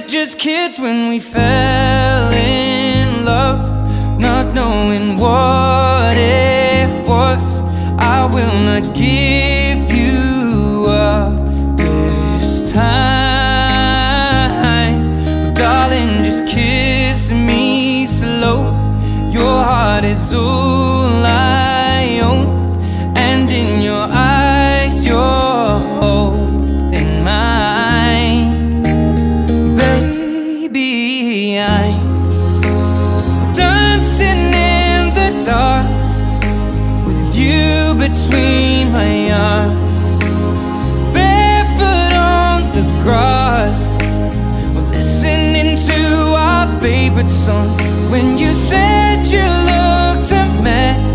just kids when we fell in love, not knowing what it was. I will not give you up this time. Darling, just kiss me slow. Your heart is all I own, and in your eyes you're holding mine. Baby, I'm dancing in the dark with you between my arms, barefoot on the grass, listening to our favorite song. When you said you